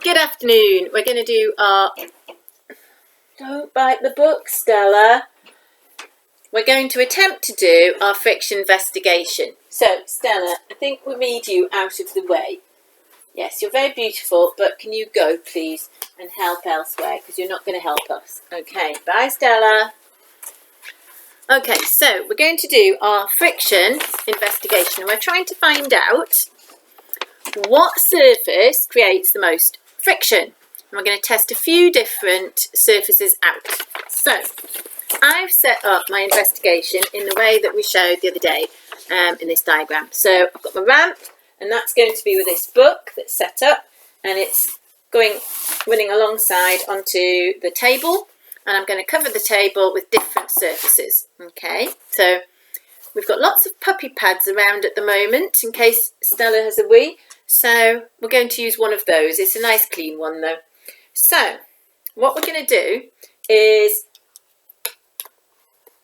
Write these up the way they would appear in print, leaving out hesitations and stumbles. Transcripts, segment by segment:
Good afternoon. We're going to do our... Don't bite the book, Stella. We're going to attempt to do our friction investigation. So, Stella, I think we'll lead you out of the way. Yes, you're very beautiful, but can you go, please, and help elsewhere, because you're not going to help us. Okay, bye, Stella. Okay, so we're going to do our friction investigation, and we're trying to find out what surface creates the most friction. And we're going to test a few different surfaces out. So, I've set up my investigation in the way that we showed the other day in this diagram. So, I've got my ramp, and that's going to be with this book that's set up, and it's running alongside onto the table, and I'm going to cover the table with different surfaces. Okay, so we've got lots of puppy pads around at the moment in case Stella has a wee. So we're going to use one of those. It's a nice clean one though. So what we're going to do is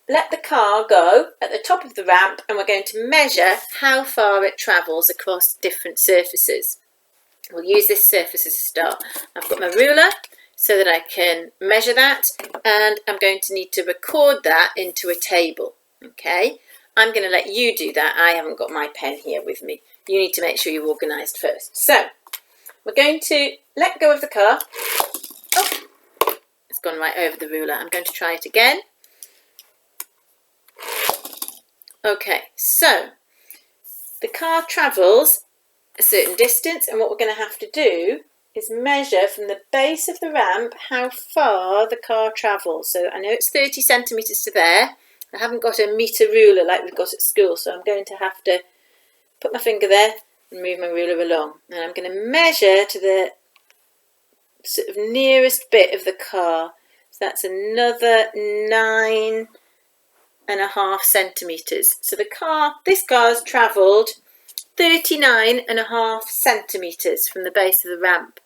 let the car go at the top of the ramp, and we're going to measure how far it travels across different surfaces. We'll use this surface as a start. I've got my ruler so that I can measure that, and I'm going to need to record that into a table. Okay, I'm going to let you do that. I haven't got my pen here with me. You need to make sure you're organised first. So we're going to let go of the car. Oh, it's gone right over the ruler. I'm going to try it again. Okay, so the car travels a certain distance, and what we're going to have to do is measure from the base of the ramp how far the car travels. So I know it's 30 centimetres to there. I haven't got a metre ruler like we've got at school, so I'm going to have to put my finger there and move my ruler along. And I'm going to measure to the sort of nearest bit of the car. So that's another 9.5 centimetres. So this car's travelled 39.5 centimetres from the base of the ramp.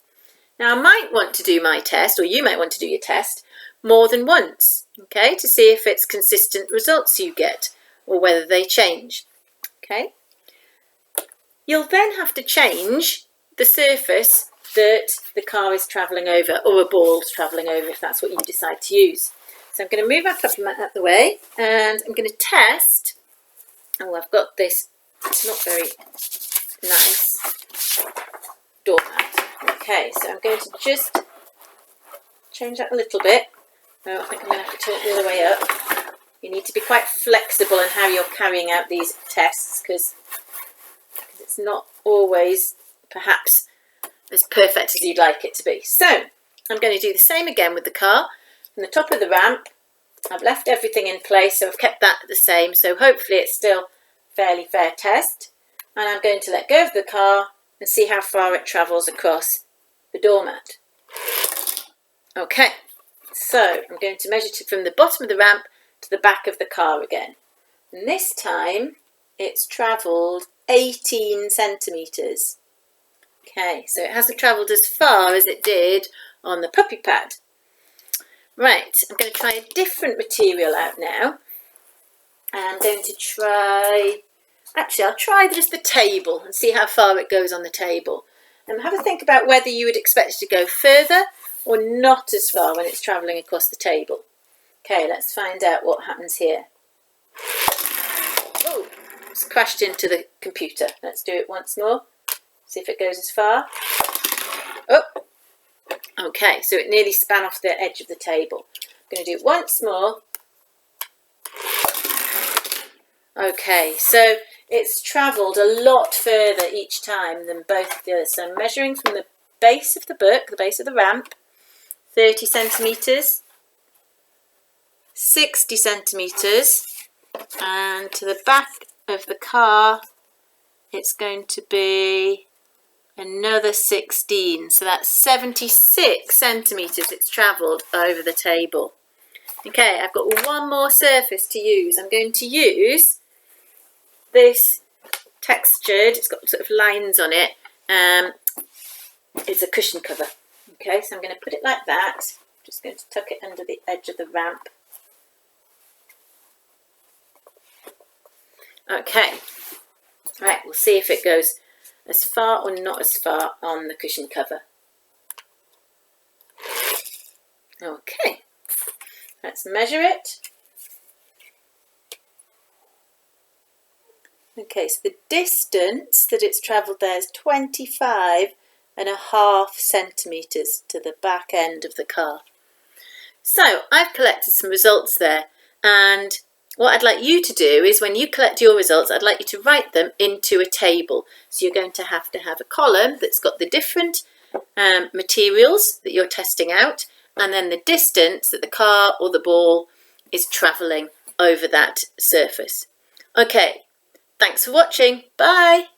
Now I might want to do my test, or you might want to do your test, more than once, okay, to see if it's consistent results you get, or whether they change, okay. You'll then have to change the surface that the car is travelling over, or a ball's travelling over, if that's what you decide to use. So I'm going to move my puppy mat out of the way, and I'm going to test. Oh, I've got this, it's not very nice doormat. Okay, so I'm going to just change that a little bit. No, I think I'm going to have to turn it the other way up. You need to be quite flexible in how you're carrying out these tests, because it's not always perhaps as perfect as you'd like it to be. So I'm going to do the same again with the car. From the top of the ramp, I've left everything in place, so I've kept that the same, so hopefully it's still a fairly fair test. And I'm going to let go of the car and see how far it travels across the doormat. Okay, so I'm going to measure from the bottom of the ramp to the back of the car again. And this time it's travelled 18 centimetres. Okay, so it hasn't travelled as far as it did on the puppy pad. Right, I'm going to try a different material out now. I'm going to try... Actually, I'll try just the table and see how far it goes on the table. And have a think about whether you would expect it to go further or not as far when it's travelling across the table. Okay, let's find out what happens here. Oh, it's crashed into the computer. Let's do it once more. See if it goes as far. Oh, okay, so it nearly span off the edge of the table. I'm going to do it once more. Okay, so it's travelled a lot further each time than both of the others. So I'm measuring from the base of the book, the base of the ramp, 30 centimetres, 60 centimetres, and to the back of the car, it's going to be another 16. So that's 76 centimetres it's travelled over the table. Okay, I've got one more surface to use. I'm going to use this textured, it's got sort of lines on it, it's a cushion cover. Okay, so I'm going to put it like that. I'm just going to tuck it under the edge of the ramp. Okay, right, we'll see if it goes as far or not as far on the cushion cover. Okay, let's measure it. Okay, so the distance that it's travelled there is 25.5 centimetres to the back end of the car. So I've collected some results there, and what I'd like you to do is when you collect your results, I'd like you to write them into a table. So you're going to have a column that's got the different materials that you're testing out, and then the distance that the car or the ball is travelling over that surface. Okay, thanks for watching. Bye.